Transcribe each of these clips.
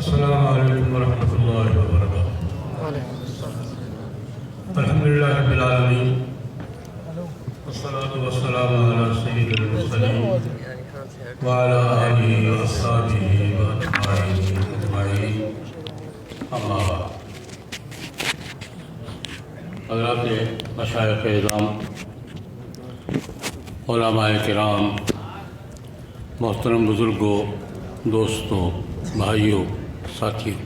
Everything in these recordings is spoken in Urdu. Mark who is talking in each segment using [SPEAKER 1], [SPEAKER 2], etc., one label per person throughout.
[SPEAKER 1] السلام علیکم ورحمۃ اللہ وبرکاتہ۔ الحمدللہ رب العالمین، والصلاة والسلام علی سید المرسلین وعلی آلہ واصحابہ واتباعہ اجمعین، اما بعد۔ حضرات مشائخ اعظام، علماء کرام، محترم بزرگوں، دوستوں، بھائیوں، ساتھیوں،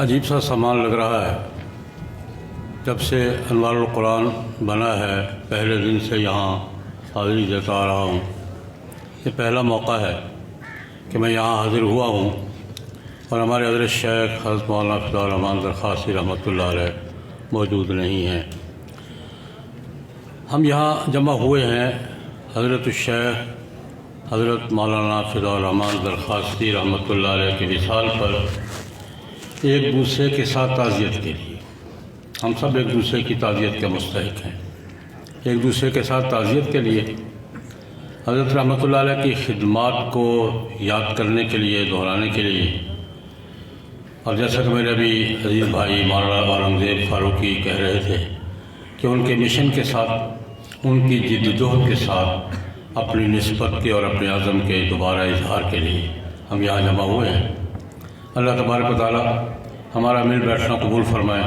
[SPEAKER 1] عجیب سا سامان لگ رہا ہے۔ جب سے انوار القرآن بنا ہے پہلے دن سے یہاں حاضری دیتا آ رہا ہوں۔ یہ پہلا موقع ہے کہ میں یہاں حاضر ہوا ہوں اور ہمارے حضرت شیخ حضرت مولانا فضل الرحمان درخواسی رحمۃ اللہ علیہ موجود نہیں ہیں۔ ہم یہاں جمع ہوئے ہیں حضرت الشیخ حضرت مولانا فضل الرحمان درخواسی رحمۃ اللہ علیہ کے وصال پر ایک دوسرے کے ساتھ تعزیت کے لیے۔ ہم سب ایک دوسرے کی تعزیت کے مستحق ہیں۔ ایک دوسرے کے ساتھ تعزیت کے لیے، حضرت رحمۃ اللہ علیہ کی خدمات کو یاد کرنے کے لیے، دہرانے کے لیے، اور جیسا کہ میرے ابھی عزیز بھائی مولانا اورنگزیب فاروقی کہہ رہے تھے کہ ان کے مشن کے ساتھ، ان کی جد و جہد کے ساتھ، اپنی نسبت کے اور اپنے عزم کے دوبارہ اظہار کے لیے ہم یہاں جمع ہوئے ہیں۔ اللہ تبارک و تعالیٰ ہمارا مل بیٹھنا قبول فرمائے،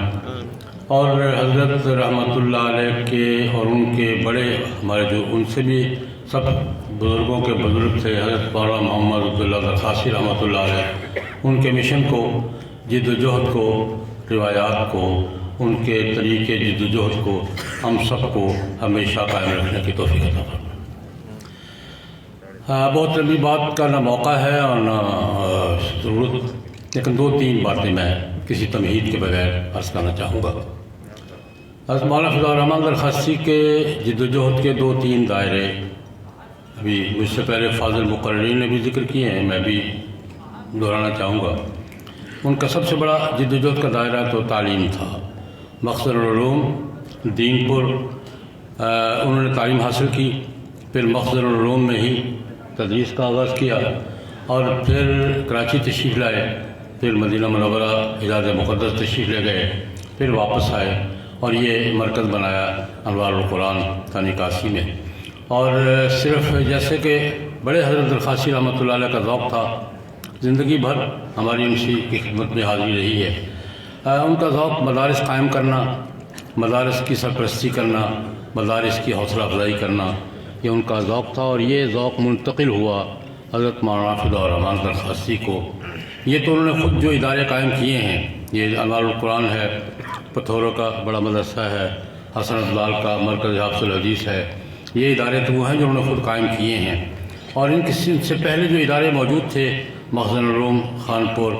[SPEAKER 1] اور حضرت رحمۃ اللہ علیہ کے اور ان کے بڑے، ہمارے جو ان سے بھی سب بزرگوں کے بزرگ تھے، حضرت مولانا محمد عبداللہ درخواسی رحمۃ اللہ علیہ، ان کے مشن کو، جد و جہد کو، روایات کو، ان کے طریقے جد و جہد کو ہم سب کو ہمیشہ قائم رکھنے کی توفیق عطا فرمائے۔ بہت لمبی بات کا نہ موقع ہے اور نہ ضرورت، لیکن دو تین باتیں میں کسی تمہید کے بغیر عرض کرنا چاہوں گا۔ حضرت مولانا فضل الرحمان درخواسی کے جد و جہد کے دو تین دائرے ابھی مجھ سے پہلے فاضل مقررین نے بھی ذکر کیے ہیں، میں بھی دہرانا چاہوں گا۔ ان کا سب سے بڑا جد و جہد کا دائرہ تو تعلیم تھا۔ مخزن العلوم دین پور انہوں نے تعلیم حاصل کی، پھر مخزن العلوم میں ہی تدریس کا آغاز کیا، اور پھر کراچی تشریف لائے، پھر مدینہ منورہ حجاز مقدس تشریف لے گئے، پھر واپس آئے اور یہ مرکز بنایا انوار القرآن ثانی کاسی میں۔ اور صرف جیسے کہ بڑے حضرت درخواسی رحمۃ اللہ علیہ کا ذوق تھا، زندگی بھر ہماری انسی کی خدمت میں حاضری رہی ہے، ان کا ذوق مدارس قائم کرنا، مدارس کی سرپرستی کرنا، مدارس کی حوصلہ افزائی کرنا، یہ ان کا ذوق تھا، اور یہ ذوق منتقل ہوا حضرت مولانا فضل الرحمان درخواسی کو۔ یہ تو انہوں نے خود جو ادارے قائم کیے ہیں، یہ انوار القرآن ہے، پتھوروں کا بڑا مدرسہ ہے، حسن افضال کا مرکز حافظ الحدیث ہے، یہ ادارے تو وہ ہیں جو انہوں نے خود قائم کیے ہیں۔ اور ان سے پہلے جو ادارے موجود تھے، مخزن العلوم خانپور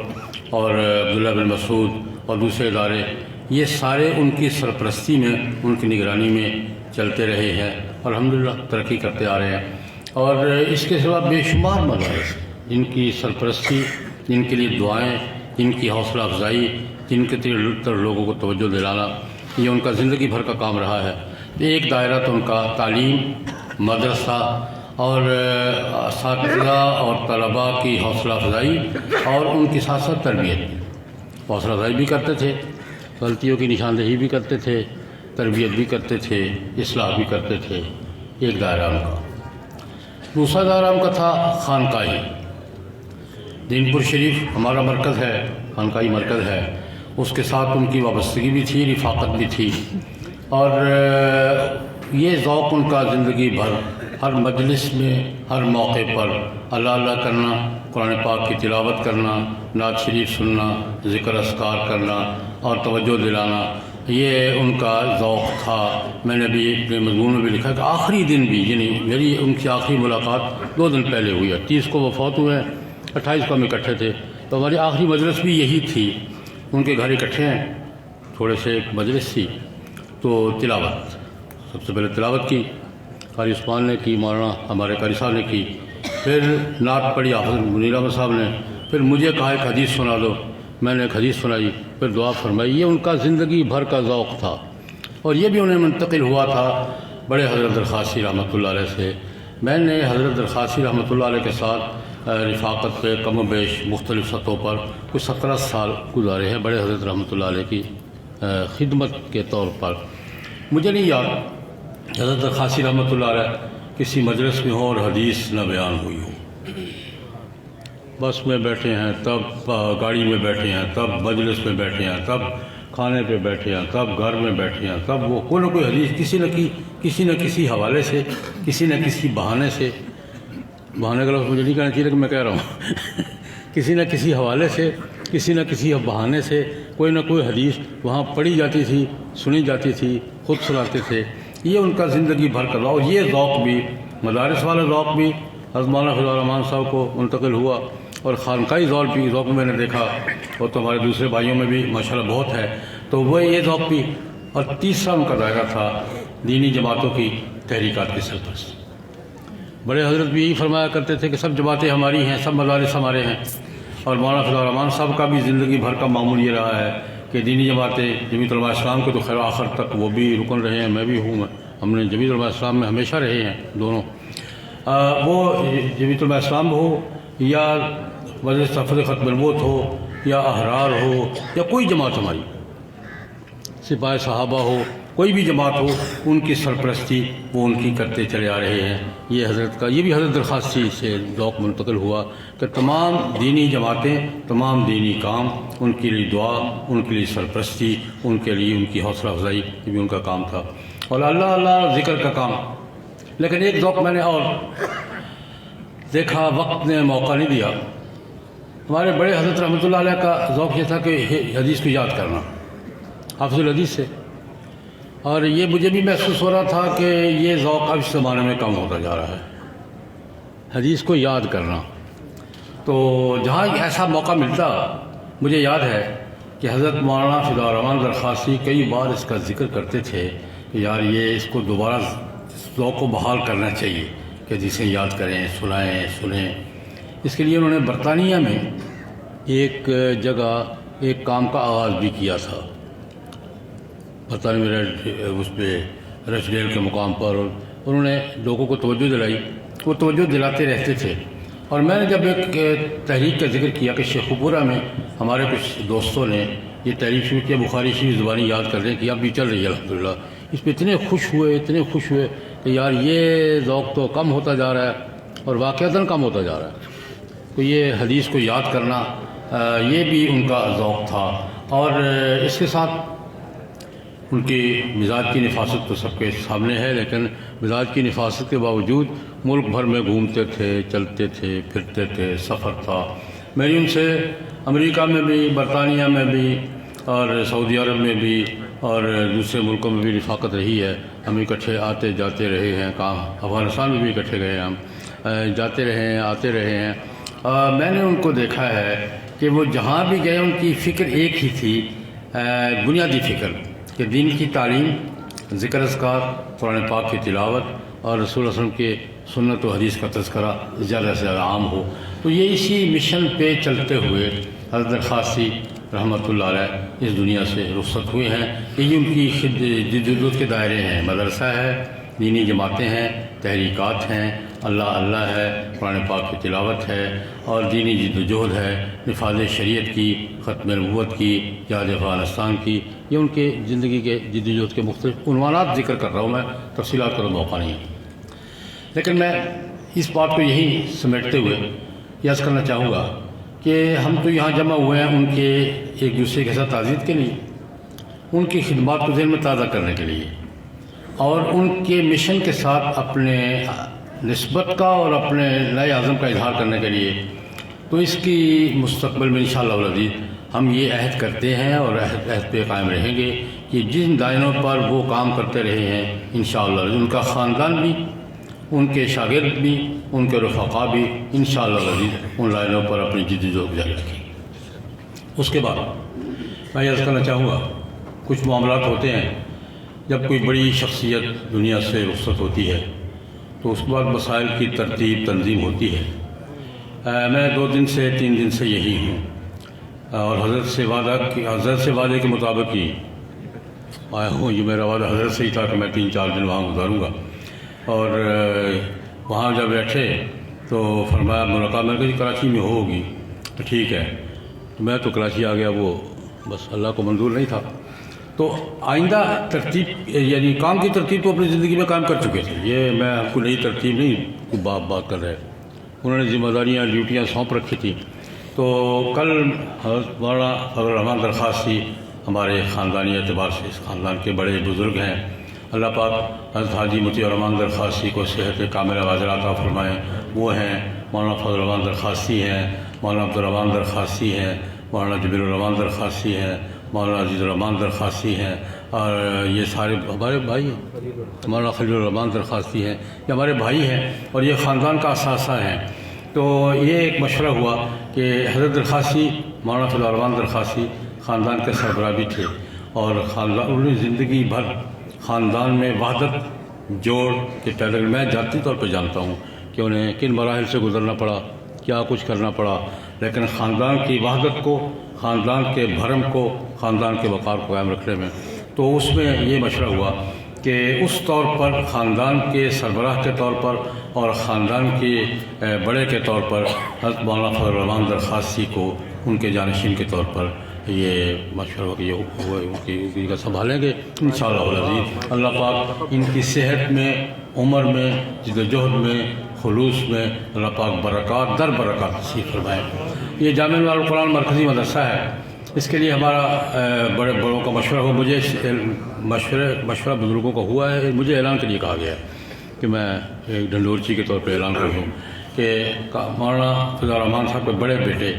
[SPEAKER 1] اور عبداللہ بن مسعود اور دوسرے ادارے، یہ سارے ان کی سرپرستی میں، ان کی نگرانی میں چلتے رہے ہیں، اور الحمدللہ ترقی کرتے آ رہے ہیں۔ اور اس کے سوا بے شمار مدارس، جن کی سرپرستی، جن کے لیے دعائیں، جن کی حوصلہ افزائی، جن کے طرف لوگوں کو توجہ دلانا، یہ ان کا زندگی بھر کا کام رہا ہے۔ ایک دائرہ تو ان کا تعلیم، مدرسہ اور اساتذہ اور طلباء کی حوصلہ افزائی، اور ان کی ساتھ ساتھ تربیت، حوصلہ افزائی بھی کرتے تھے، غلطیوں کی نشاندہی بھی کرتے تھے، تربیت بھی کرتے تھے، اصلاح بھی کرتے تھے۔ ایک دائرہ ان کا۔ دوسرا دائرہ ان کا تھا خانقاہی۔ دین پور شریف ہمارا مرکز ہے، خانقاہی مرکز ہے، اس کے ساتھ ان کی وابستگی بھی تھی، رفاقت بھی تھی، اور یہ ذوق ان کا زندگی بھر ہر مجلس میں، ہر موقع پر اللہ اللہ کرنا، قرآن پاک کی تلاوت کرنا، نعت شریف سننا، ذکر اذکار کرنا اور توجہ دلانا، یہ ان کا ذوق تھا۔ میں نے بھی اپنے مضمون میں بھی لکھا کہ آخری دن بھی، یعنی میری ان کی آخری ملاقات 2 دن پہلے ہوئی ہے، 30 کو وہ فوت ہوئے ہیں، 28 کو ہم اکٹھے تھے، تو ہماری آخری مجلس بھی یہی تھی۔ ان کے گھر اکٹھے ہیں، تھوڑے سے ایک مجلس تھی، تو تلاوت، سب سے پہلے تلاوت کی، قاری عثمان نے کی، مولانا ہمارے قاری صاحب نے کی، پھر نعت پڑھی حافظ منیر احمد صاحب نے، پھر مجھے کہا ایک حدیث سنا دو، میں نے ایک حدیث سنائی، پھر دعا فرمائی۔ یہ ان کا زندگی بھر کا ذوق تھا، اور یہ بھی انہیں منتقل ہوا تھا بڑے حضرت درخواسی رحمۃ اللہ علیہ سے۔ میں نے حضرت درخواسی رحمۃ اللہ علیہ کے ساتھ رفاقت پہ کم و بیش مختلف سطحوں پر کچھ 17 سال گزارے ہیں بڑے حضرت رحمۃ اللہ علیہ کی خدمت کے طور پر۔ مجھے نہیں یاد حضرت خاصی رحمۃ اللہ علیہ کسی مجلس میں ہو اور حدیث نہ بیان ہوئی ہو۔ بس میں بیٹھے ہیں تب، گاڑی میں بیٹھے ہیں تب، مجلس میں بیٹھے ہیں تب، کھانے پہ بیٹھے ہیں تب، گھر میں بیٹھے ہیں تب، وہ کوئی نہ کوئی حدیث کسی نہ کسی حوالے سے، کسی نہ کسی بہانے سے، بہانے کا لفظ مجھے نہیں کہنا چاہیے لیکن میں کہہ رہا ہوں کسی نہ کسی حوالے سے، کسی نہ کسی بہانے سے کوئی نہ کوئی حدیث وہاں پڑھی جاتی تھی، سنی جاتی تھی، خود سناتے تھے۔ یہ ان کا زندگی بھر کا ذوق، یہ ذوق بھی مدارس والا ذوق بھی حضرت مولانا فضل الرحمان صاحب کو منتقل ہوا، اور خانقاہی ذوق بھی میں نے دیکھا، اور تو ہمارے دوسرے بھائیوں میں بھی ماشاءاللہ بہت ہے، تو وہ یہ ذوق بھی۔ اور تیسرا ان کا دائرہ تھا دینی جماعتوں کی تحریکات کی سرپرستی۔ بڑے حضرت بھی یہی فرمایا کرتے تھے کہ سب جماعتیں ہماری ہیں، سب مدارس ہمارے ہیں، اور مولانا فضل الرحمان صاحب کا بھی زندگی بھر کا معمول یہ رہا ہے کہ دینی جماعتیں، جمیعت علماء اسلام کے تو خیر آخر تک وہ بھی رکن رہے ہیں، میں بھی ہوں، ہم نے جمیعت علماء اسلام میں ہمیشہ رہے ہیں دونوں، وہ جمیعت علماء اسلام ہو یا مجلس تحفظ ختم النبوت ہو یا احرار ہو یا کوئی جماعت ہماری، سپاہ صحابہ ہو، کوئی بھی جماعت ہو، ان کی سرپرستی وہ ان کی کرتے چلے آ رہے ہیں۔ یہ حضرت کا، یہ بھی حضرت درخواستی سے ذوق منتقل ہوا کہ تمام دینی جماعتیں، تمام دینی کام، ان کے لیے دعا، ان کے لیے سرپرستی، ان کے لیے ان کی حوصلہ افزائی، یہ بھی ان کا کام تھا، اور اللہ اللہ ذکر کا کام۔ لیکن ایک ذوق میں نے اور دیکھا، وقت نے موقع نہیں دیا۔ ہمارے بڑے حضرت رحمۃ اللہ علیہ کا ذوق یہ تھا کہ حدیث کو یاد کرنا، حافظ الحدیث سے، اور یہ مجھے بھی محسوس ہو رہا تھا کہ یہ ذوق اب اس زمانے میں کم ہوتا جا رہا ہے، حدیث کو یاد کرنا۔ تو جہاں ایسا موقع ملتا، مجھے یاد ہے کہ حضرت مولانا فضل الرحمان درخواستی کئی بار اس کا ذکر کرتے تھے کہ یار یہ اس کو دوبارہ ذوق کو بحال کرنا چاہیے کہ جسے یاد کریں، سنیں۔ اس کے لیے انہوں نے برطانیہ میں ایک جگہ ایک کام کا آغاز بھی کیا تھا، برطانیہ میں اس پہ رچ ڈیل کے مقام پر، اور انہوں نے لوگوں کو توجہ دلائی، وہ توجہ دلاتے رہتے تھے۔ اور میں نے جب ایک تحریک کا ذکر کیا کہ شیخ پورہ میں ہمارے کچھ دوستوں نے یہ تحریک شروع کیا، بخاری شریف زبانی یاد کرنے کی، اب بھی چل رہی ہے الحمدللہ، اس پہ اتنے خوش ہوئے کہ یار یہ ذوق تو کم ہوتا جا رہا ہے، اور واقعتاً کم ہوتا جا رہا ہے۔ تو یہ حدیث کو یاد کرنا، یہ بھی ان کا ذوق تھا، اور اس کے ساتھ ان کی مزاج کی نفاست تو سب کے سامنے ہے، لیکن مزاج کی نفاست کے باوجود ملک بھر میں گھومتے تھے، چلتے تھے، پھرتے تھے، سفر تھا۔ میری ان سے امریکہ میں بھی، برطانیہ میں بھی، اور سعودی عرب میں بھی، اور دوسرے ملکوں میں بھی رفاقت رہی ہے۔ ہم اکٹھے آتے جاتے رہے ہیں، افغانستان میں بھی اکٹھے گئے ہیں، ہم جاتے رہے ہیں، آتے رہے ہیں۔ میں نے ان کو دیکھا ہے کہ وہ جہاں بھی گئے ان کی فکر ایک ہی تھی، بنیادی فکر، کہ دین کی تعلیم، ذکر اذکار، قرآن پاک کی تلاوت، اور رسول اللہ علیہ وسلم کے سنت و حدیث کا تذکرہ زیادہ سے زیادہ عام ہو۔ تو یہ اسی مشن پہ چلتے ہوئے حضرت درخواستی رحمۃ اللہ علیہ اس دنیا سے رخصت ہوئے ہیں۔ یہ ان کی جدوجہد کے دائرے ہیں، مدرسہ ہے، دینی جماعتیں ہیں، تحریکات ہیں، اللہ ہے، قرآن پاک کی تلاوت ہے، اور دینی جدوجہد ہے، نفاذ شریعت کی، ختم نبوت کی، جہاد افغانستان کی۔ یہ ان کے زندگی کے جدوجہد کے مختلف عنوانات ذکر کر رہا ہوں، میں تفصیلات کا تو موقع نہیں ہے، لیکن میں اس بات کو یہی سمیٹتے ہوئے یہ عرض کرنا چاہوں گا کہ ہم تو یہاں جمع ہوئے ہیں ان کے ایک دوسرے کے ساتھ تعزیت کے لیے، ان کی خدمات کو ذہن میں تازہ کرنے کے لیے، اور ان کے مشن کے ساتھ اپنے نسبت کا اور اپنے نئے عزم کا اظہار کرنے کے لیے۔ تو اس کی مستقبل میں انشاءاللہ العزیز ہم یہ عہد کرتے ہیں اور عہد پہ قائم رہیں گے کہ جن دائروں پر وہ کام کرتے رہے ہیں انشاءاللہ ان کا خاندان بھی، ان کے شاگرد بھی، ان کے رفقا بھی انشاءاللہ العزیز ان لائنوں پر اپنی جدوجہد جاری رکھیں گے۔ اس کے بعد میں یہ عرض کرنا چاہوں گا، کچھ معاملات ہوتے ہیں جب کوئی بڑی شخصیت دنیا سے رخصت ہوتی ہے تو اس کے بعد مسائل کی ترتیب تنظیم ہوتی ہے۔ میں 2 دن سے 3 دن سے یہی ہوں، اور حضرت سے وعدے کے مطابق ہی آیا ہوں۔ یہ میرا وعدہ حضرت سے ہی تھا کہ میں 3-4 دن وہاں گزاروں گا، اور وہاں جب بیٹھے تو فرمایا ملاقات، میں نے کہا جی کراچی میں ہوگی تو ٹھیک ہے. میں تو کراچی آ گیا، وہ بس اللہ کو منظور نہیں تھا. تو آئندہ ترتیب یعنی کام کی ترتیب تو اپنی زندگی میں کام کر چکے تھے، یہ میں آپ کو نئی ترتیب نہیں بات کر رہے. انہوں نے ذمہ داریاں ڈیوٹیاں سونپ رکھی تھیں. تو کل حضرت مولانا فضل الرحمان درخواسی ہمارے خاندانی اعتبار سے اس خاندان کے بڑے بزرگ ہیں. اللہ پاک حضرت حاجی مطیع الرحمان درخواسی کو صحت کاملہ واضح عطا فرمائیں. وہ ہیں مولانا فضل الرحمان درخواسی ہیں، مولانا عبدالرحمان درخواسی ہیں، مولانا جبیل الرحمان درخواسی ہیں، مولانا عزیز الرحمان درخواسی ہیں، اور یہ سارے ہمارے بھائی ہیں. مولانا خلیل الرحمان درخواسی ہیں، یہ ہمارے بھائی ہیں اور یہ خاندان کا اثاثہ ہیں. تو یہ ایک مشورہ ہوا کہ حضرت درخواسی مولانا فضل الرحمان درخواسی خاندان کے سربراہ بھی تھے، اور خاندان انہوں نے زندگی بھر خاندان میں وحدت جوڑ کے پیدا. میں ذاتی طور پہ جانتا ہوں کہ انہیں کن مراحل سے گزرنا پڑا، کیا کچھ کرنا پڑا، لیکن خاندان کی وحدت کو، خاندان کے بھرم کو، خاندان کے وقار کو قائم رکھنے میں. تو اس میں یہ مشورہ ہوا کہ اس طور پر خاندان کے سربراہ کے طور پر اور خاندان کے بڑے کے طور پر حضرت مولانا فضل الرحمان درخواسی کو ان کے جانشین کے طور پر یہ مشورہ کہ یہ کا سنبھالیں گے انشاءاللہ العزیز. اللہ پاک ان کی صحت میں، عمر میں، جد و جہد میں، خلوص میں اللہ پاک برکات در برکات نصیب فرمائے. یہ جامعہ نور القرآن مرکزی مدرسہ ہے، اس کے لیے ہمارا بڑے بڑوں کا مشورہ ہو. مجھے مشورہ بزرگوں کا ہوا ہے، مجھے اعلان کے لیے کہا گیا ہے کہ میں ایک ڈھنڈورچی کے طور پہ اعلان کر دوں کہ مولانا فضل الرحمان صاحب کے بڑے بیٹے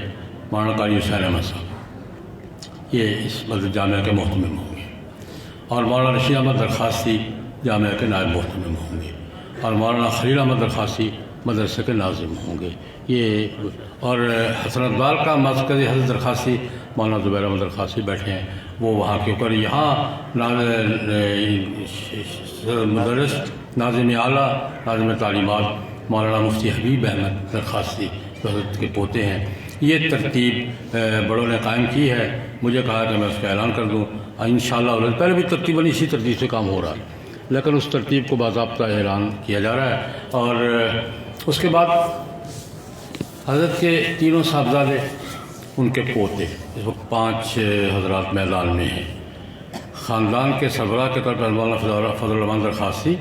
[SPEAKER 1] مولانا قاری حسین احمد صاحب یہ اس مسجد جامعہ کے محتمم ہوں گے، اور مولانا رشید احمد درخواسی جامعہ کے نائب محتمم ہوں گے، اور مولانا خلیل احمد درخواسی مدرسے کے ناظم ہوں گے. یہ اور حسن اقبال کا مرکزی حضرت درخواسی مولانا زبیر احمد درخواسی بیٹھے ہیں، وہ وہاں کے اوپر. یہاں مدرس ناظم اعلیٰ ناظم تعلیمات مولانا مفتی حبیب احمد درخواسی حضرت کے پوتے ہیں. یہ ترتیب بڑوں نے قائم کی ہے. مجھے کہا کہ میں اس کا اعلان کر دوں انشاءاللہ. پہلے بھی ترتیباً اسی ترتیب سے کام ہو رہا ہے، لیکن اس ترتیب کو باضابطہ اعلان کیا جا رہا ہے. اور اس کے بعد حضرت کے تینوں صاحبزادے، ان کے پوتے، اس وقت 5 حضرات میدان میں ہیں. خاندان کے سربراہ کے طور پر مولانا فضل الرحمان درخواسی،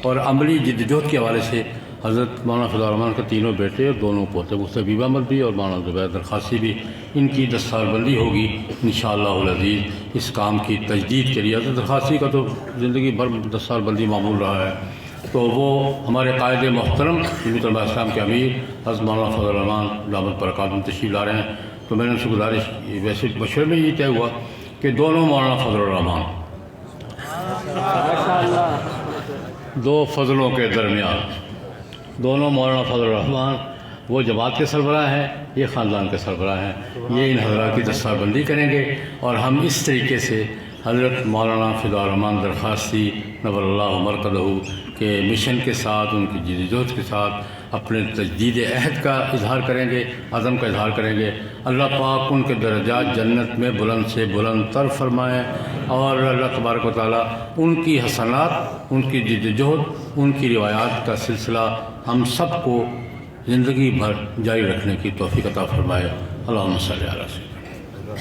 [SPEAKER 1] اور عملی جدوجہد کے حوالے سے حضرت مولانا فضل الرحمان کے تینوں بیٹے اور دونوں پوتے مفتی حبیب احمد بھی اور مولانا زبیر درخواسی بھی. ان کی دستار بندی ہوگی انشاءاللہ العزیز اس کام کی تجدید کے لیے. حضرت درخواسی کا تو زندگی بھر دستار بندی معمول رہا ہے، تو وہ ہمارے قائد محترم جمعیت علماء اسلام کے امیر حضرت مولانا فضل الرحمان دامت برکاتہم میں تشریف لا رہے ہیں. تو میں نے ان سے گزارش، ویسے مشورے میں یہ طے ہوا کہ دونوں مولانا فضل الرحمان دو فضلوں کے درمیان، دونوں مولانا فضل الرحمان وہ جماعت کے سربراہ ہیں، یہ خاندان کے سربراہ ہیں. یہ ان حضرات کی دستار بندی کریں گے، اور ہم اس طریقے سے حضرت مولانا فضل الرحمان درخواسی نور اللہ مرقدہ کے مشن کے ساتھ، ان کی جدوجہد کے ساتھ اپنے تجدید عہد کا اظہار کریں گے، عزم کا اظہار کریں گے. اللہ پاک ان کے درجات جنت میں بلند سے بلند تر فرمائیں، اور اللہ تبارک و تعالیٰ ان کی حسنات، ان کی جدوجہد، ان کی روایات کا سلسلہ ہم سب کو زندگی بھر جاری رکھنے کی توفیق عطا فرمائے. اللہم صلی علی سیدنا.